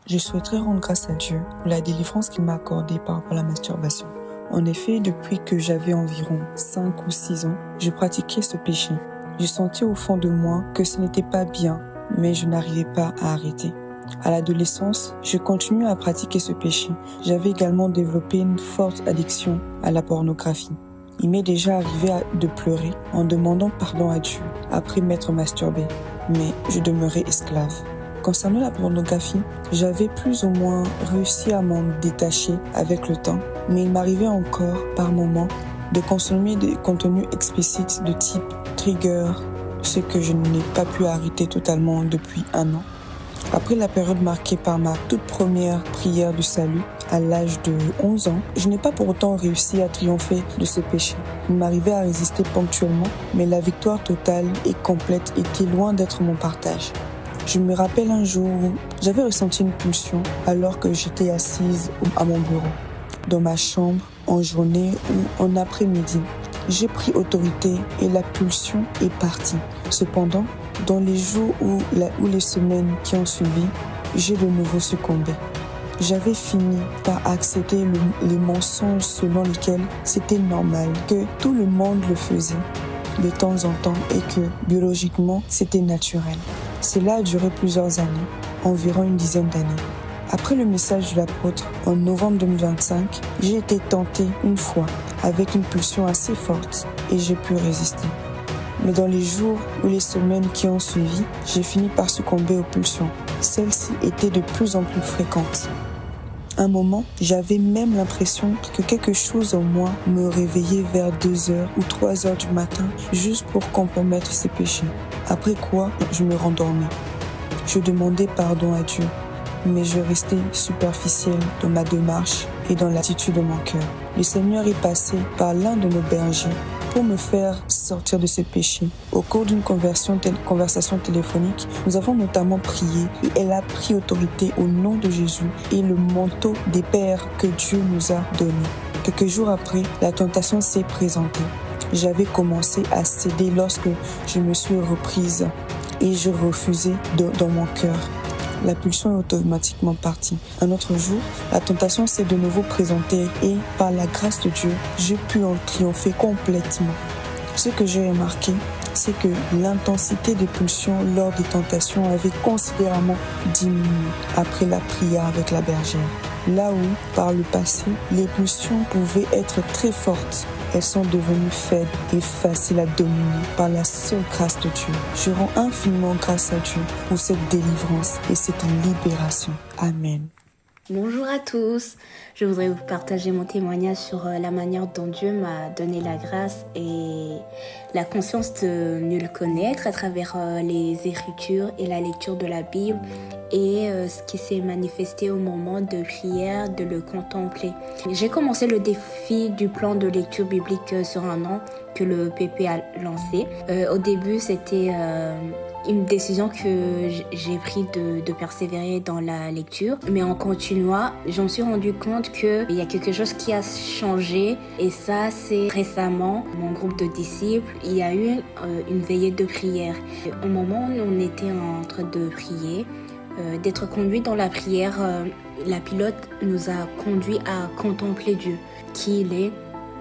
Je souhaiterais rendre grâce à Dieu pour la délivrance qu'il m'a accordée par rapport à la masturbation. En effet, depuis que j'avais environ 5 ou 6 ans, je pratiquais ce péché. Je sentais au fond de moi que ce n'était pas bien, mais je n'arrivais pas à arrêter. À l'adolescence, je continuais à pratiquer ce péché. J'avais également développé une forte addiction à la pornographie. Il m'est déjà arrivé de pleurer en demandant pardon à Dieu après m'être masturbé, mais je demeurais esclave. Concernant la pornographie, j'avais plus ou moins réussi à m'en détacher avec le temps, mais il m'arrivait encore, par moments, de consommer des contenus explicites de type trigger, ce que je n'ai pas pu arrêter totalement depuis 1 an. Après la période marquée par ma toute première prière du salut, à l'âge de 11 ans, je n'ai pas pour autant réussi à triompher de ce péché. Il m'arrivait à résister ponctuellement, mais la victoire totale et complète était loin d'être mon partage. Je me rappelle un jour où j'avais ressenti une pulsion alors que j'étais assise à mon bureau, dans ma chambre, en journée ou en après-midi. J'ai pris autorité et la pulsion est partie. Cependant, dans les jours ou les semaines qui ont suivi, j'ai de nouveau succombé. J'avais fini par accepter les mensonges selon lesquels c'était normal, que tout le monde le faisait de temps en temps et que biologiquement c'était naturel. Cela a duré plusieurs années, environ une dizaine d'années. Après le message de l'apôtre en novembre 2025, j'ai été tentée une fois avec une pulsion assez forte et j'ai pu résister. Mais dans les jours ou les semaines qui ont suivi, j'ai fini par succomber aux pulsions. Celles-ci étaient de plus en plus fréquentes. À un moment, j'avais même l'impression que quelque chose en moi me réveillait vers 2h ou 3h du matin juste pour compromettre ces péchés. Après quoi, je me rendormais. Je demandais pardon à Dieu, mais je restais superficielle dans ma démarche et dans l'attitude de mon cœur. Le Seigneur est passé par l'un de nos bergers pour me faire sortir de ce péché. Au cours d'une conversation téléphonique, nous avons notamment prié et elle a pris autorité au nom de Jésus et le manteau des pères que Dieu nous a donné. Quelques jours après, la tentation s'est présentée. J'avais commencé à céder lorsque je me suis reprise et je refusais dans mon cœur. La pulsion est automatiquement partie. Un autre jour, la tentation s'est de nouveau présentée et, par la grâce de Dieu, j'ai pu en triompher complètement. Ce que j'ai remarqué, c'est que l'intensité des pulsions lors des tentations avait considérablement diminué après la prière avec la bergère. Là où, par le passé, les pulsions pouvaient être très fortes, elles sont devenues faibles et faciles à dominer par la seule grâce de Dieu. Je rends infiniment grâce à Dieu pour cette délivrance et cette libération. Amen. Bonjour à tous, je voudrais vous partager mon témoignage sur la manière dont Dieu m'a donné la grâce et la conscience de mieux le connaître à travers les écritures et la lecture de la Bible et ce qui s'est manifesté au moment de prière, de le contempler. J'ai commencé le défi du plan de lecture biblique sur 1 an que le PP a lancé. Au début, c'était une décision que j'ai prise de persévérer dans la lecture. Mais en continuant, je me suis rendu compte qu'il y a quelque chose qui a changé. Et ça, c'est récemment, mon groupe de disciples, il y a eu une veillée de prière. Au moment où on était en train de prier, d'être conduit dans la prière, la pilote nous a conduit à contempler Dieu, qui il est.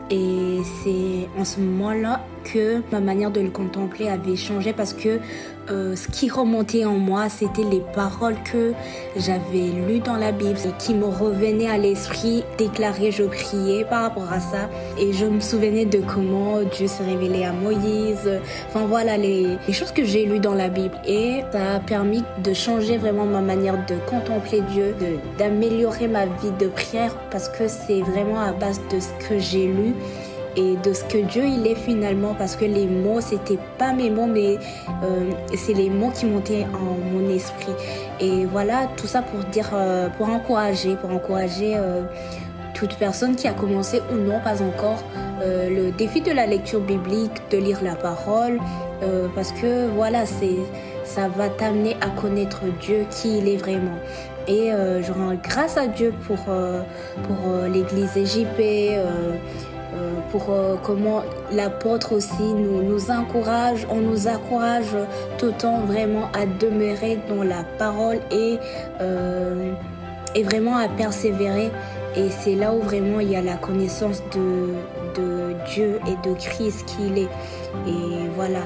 Et c'est en ce moment-là que ma manière de le contempler avait changé parce que ce qui remontait en moi, c'était les paroles que j'avais lues dans la Bible qui me revenaient à l'esprit, déclarées, je priais par rapport à ça. Et je me souvenais de comment Dieu se révélait à Moïse. Enfin voilà, les choses que j'ai lues dans la Bible. Et ça a permis de changer vraiment ma manière de contempler Dieu, d'améliorer ma vie de prière parce que c'est vraiment à base de ce que j'ai lu et de ce que Dieu il est finalement, parce que les mots c'était pas mes mots mais c'est les mots qui montaient en mon esprit. Et voilà, tout ça pour dire, pour encourager toute personne qui a commencé ou non pas encore le défi de la lecture biblique, de lire la parole, parce que voilà, ça va t'amener à connaître Dieu, qui il est vraiment. Et je rends grâce à Dieu pour l'église JP, pour comment l'apôtre aussi nous encourage, on nous encourage tout le temps vraiment à demeurer dans la parole et et vraiment à persévérer. Et c'est là où vraiment il y a la connaissance de Dieu et de Christ qui il est. Et voilà,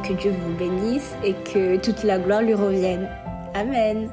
que Dieu vous bénisse et que toute la gloire lui revienne. Amen.